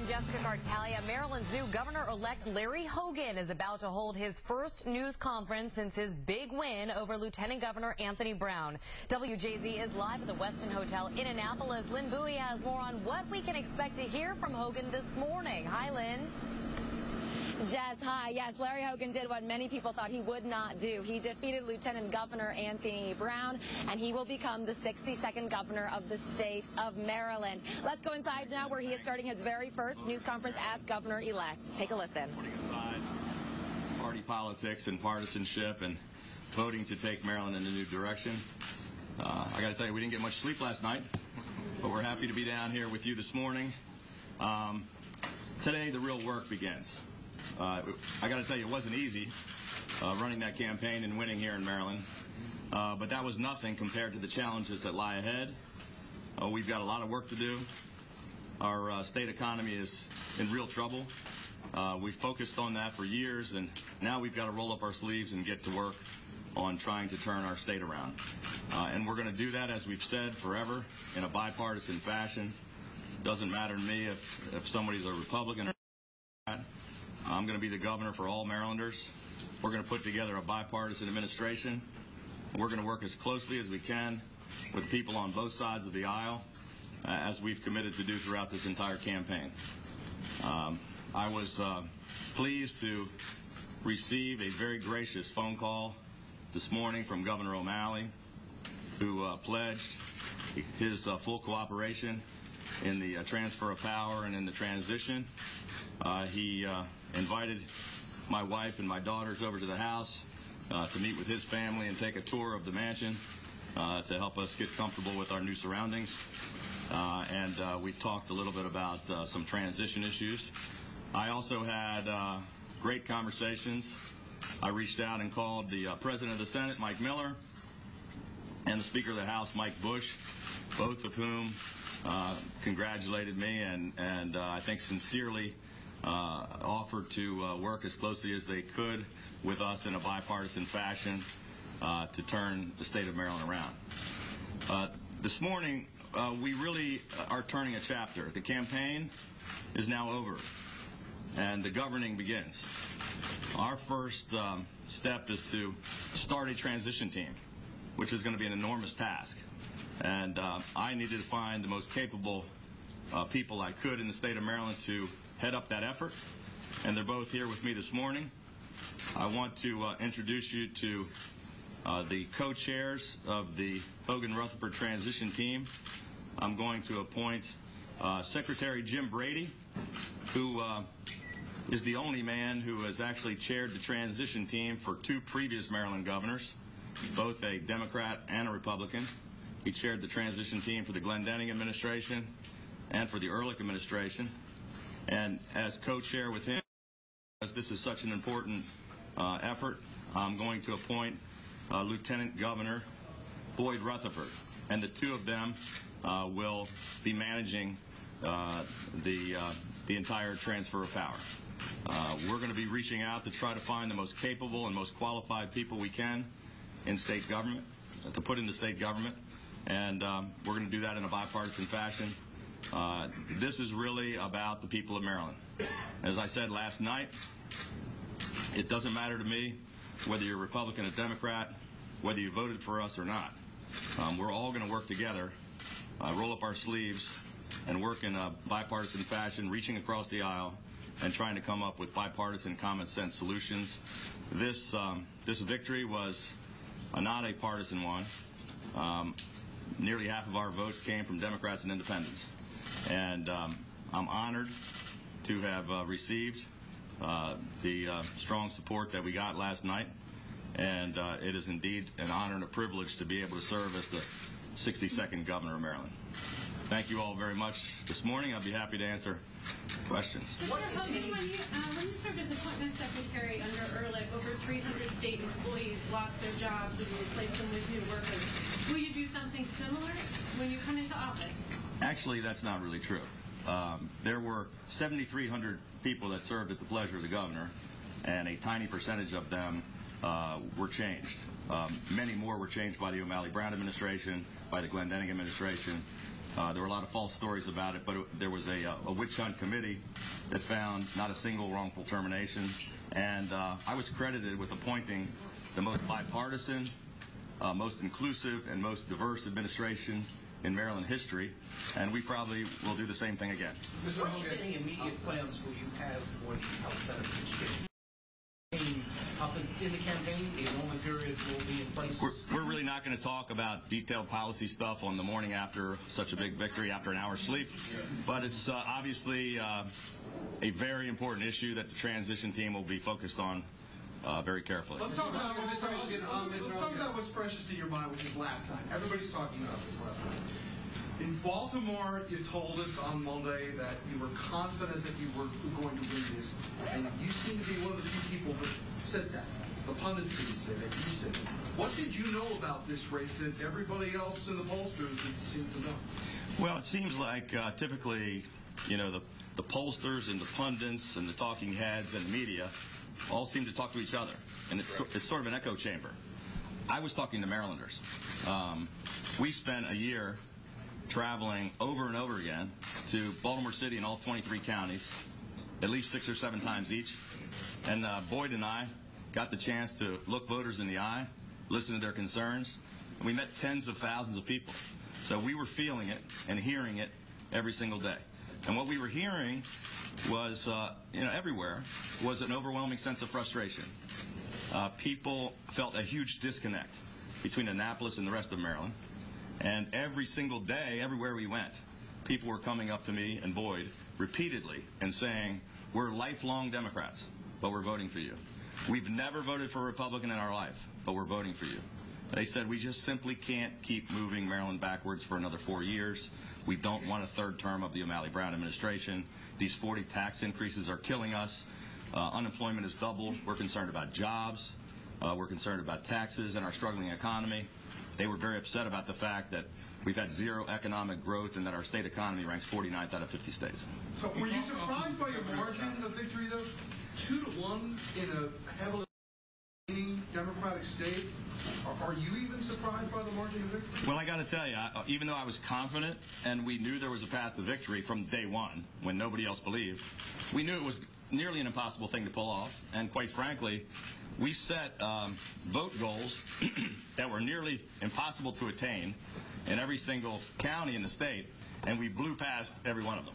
Jessica Gartalia. Maryland's new Governor-Elect Larry Hogan is about to hold his first news conference since his big win over Lieutenant Governor Anthony Brown. WJZ is live at the Westin Hotel in Annapolis. Lynn Bowie has more on what we can expect to hear from Hogan this morning. Hi, Lynn. Jess, hi. Yes, Larry Hogan did what many people thought he would not do. He defeated Lieutenant Governor Anthony Brown, and he will become the 62nd governor of the state of Maryland. Let's go inside now where he is starting his very first news conference as Governor-Elect. Take a listen. Putting aside party politics and partisanship and voting to take Maryland in a new direction. I got to tell you, we didn't get much sleep last night, but we're happy to be down here with you this morning. Today, the real work begins. I got to tell you, it wasn't easy running that campaign and winning here in Maryland, but that was nothing compared to the challenges that lie ahead. We've got a lot of work to do. Our state economy is in real trouble. We've focused on that for years, and now we've got to roll up our sleeves and get to work on trying to turn our state around. And we're going to do that, as we've said, forever in a bipartisan fashion. It doesn't matter to me if somebody's a Republican or not. I'm going to be the governor for all Marylanders. We're going to put together a bipartisan administration. We're going to work as closely as we can with people on both sides of the aisle, as we've committed to do throughout this entire campaign. I was pleased to receive a very gracious phone call this morning from Governor O'Malley, who pledged his full cooperation in the transfer of power and in the transition. He invited my wife and my daughters over to the house to meet with his family and take a tour of the mansion to help us get comfortable with our new surroundings. And we talked a little bit about some transition issues. I also had great conversations. I reached out and called the President of the Senate, Mike Miller, and the Speaker of the House, Mike Bush, both of whom congratulated me and I think sincerely offered to work as closely as they could with us in a bipartisan fashion to turn the state of Maryland around. This morning, we really are turning a chapter. The campaign is now over, and the governing begins. Our first step is to start a transition team, which is going to be an enormous task. And I needed to find the most capable people I could in the state of Maryland to head up that effort, and they're both here with me this morning. I want to introduce you to the co-chairs of the Hogan-Rutherford transition team. I'm going to appoint Secretary Jim Brady, who is the only man who has actually chaired the transition team for two previous Maryland governors, both a Democrat and a Republican. He chaired the transition team for the Glendening administration and for the Ehrlich administration. And as co-chair with him, as this is such an important effort, I'm going to appoint Lieutenant Governor Boyd Rutherford, and the two of them will be managing the entire transfer of power. We're going to be reaching out to try to find the most capable and most qualified people we can in state government, to put into state government, and we're going to do that in a bipartisan fashion. This is really about the people of Maryland. As I said last night, it doesn't matter to me whether you're Republican or Democrat, whether you voted for us or not. We're all going to work together, roll up our sleeves, and work in a bipartisan fashion, reaching across the aisle and trying to come up with bipartisan common sense solutions. This victory was not a partisan one. Nearly half of our votes came from Democrats and independents. And I'm honored to have received the strong support that we got last night. And it is indeed an honor and a privilege to be able to serve as the 62nd governor of Maryland. Thank you all very much this morning. I'll be happy to answer questions. Mr. Hogan, when you served as appointment secretary under Ehrlich, over 300 state employees lost their jobs and you replaced them with new workers. Will you do something similar when you come into office? Actually, that's not really true. There were 7,300 people that served at the pleasure of the governor, and a tiny percentage of them were changed. Many more were changed by the O'Malley Brown administration, by the Glendening administration, There were a lot of false stories about it, but there was a witch hunt committee that found not a single wrongful termination, and I was credited with appointing the most bipartisan, most inclusive, and most diverse administration in Maryland history, and we probably will do the same thing again. Mr. Hogan, any immediate plans will you have for the health benefits change? Up in the campaign, the enrollment period will be in place? We're really not going to talk about detailed policy stuff on the morning after such a big victory, after an hour's sleep, but it's obviously a very important issue that the transition team will be focused on very carefully. Let's talk about what's precious to your mind, which is last night. Everybody's talking about this last night. In Baltimore, you told us on Monday that you were confident that you were going to win this, and you seem to be one of the few people that said that. The pundits didn't say that, you said it. What did you know about this race that everybody else in the pollsters didn't seem to know? Well, it seems like typically, you know, the pollsters and the pundits and the talking heads and the media all seem to talk to each other, and it's sort of an echo chamber. I was talking to Marylanders. We spent a year traveling over and over again to Baltimore City and all 23 counties, at least 6 or 7 times each. And Boyd and I got the chance to look voters in the eye, listen to their concerns, and we met tens of thousands of people. So we were feeling it and hearing it every single day. And what we were hearing was, everywhere, was an overwhelming sense of frustration. People felt a huge disconnect between Annapolis and the rest of Maryland. And every single day, everywhere we went, people were coming up to me and Boyd repeatedly and saying, we're lifelong Democrats, but we're voting for you. We've never voted for a Republican in our life, but we're voting for you. They said, we just simply can't keep moving Maryland backwards for another 4 years. We don't want a third term of the O'Malley Brown administration. These 40 tax increases are killing us. Unemployment is doubled. We're concerned about jobs. We're concerned about taxes and our struggling economy. They were very upset about the fact that we've had zero economic growth and that our state economy ranks 49th out of 50 states. So were you surprised by your margin of victory, though? 2-1 in a heavily Democratic state? Are you even surprised by the margin of victory? Well, I got to tell you, even though I was confident and we knew there was a path to victory from day one when nobody else believed, we knew it was nearly an impossible thing to pull off. And quite frankly, we set vote goals that were nearly impossible to attain in every single county in the state, and we blew past every one of them.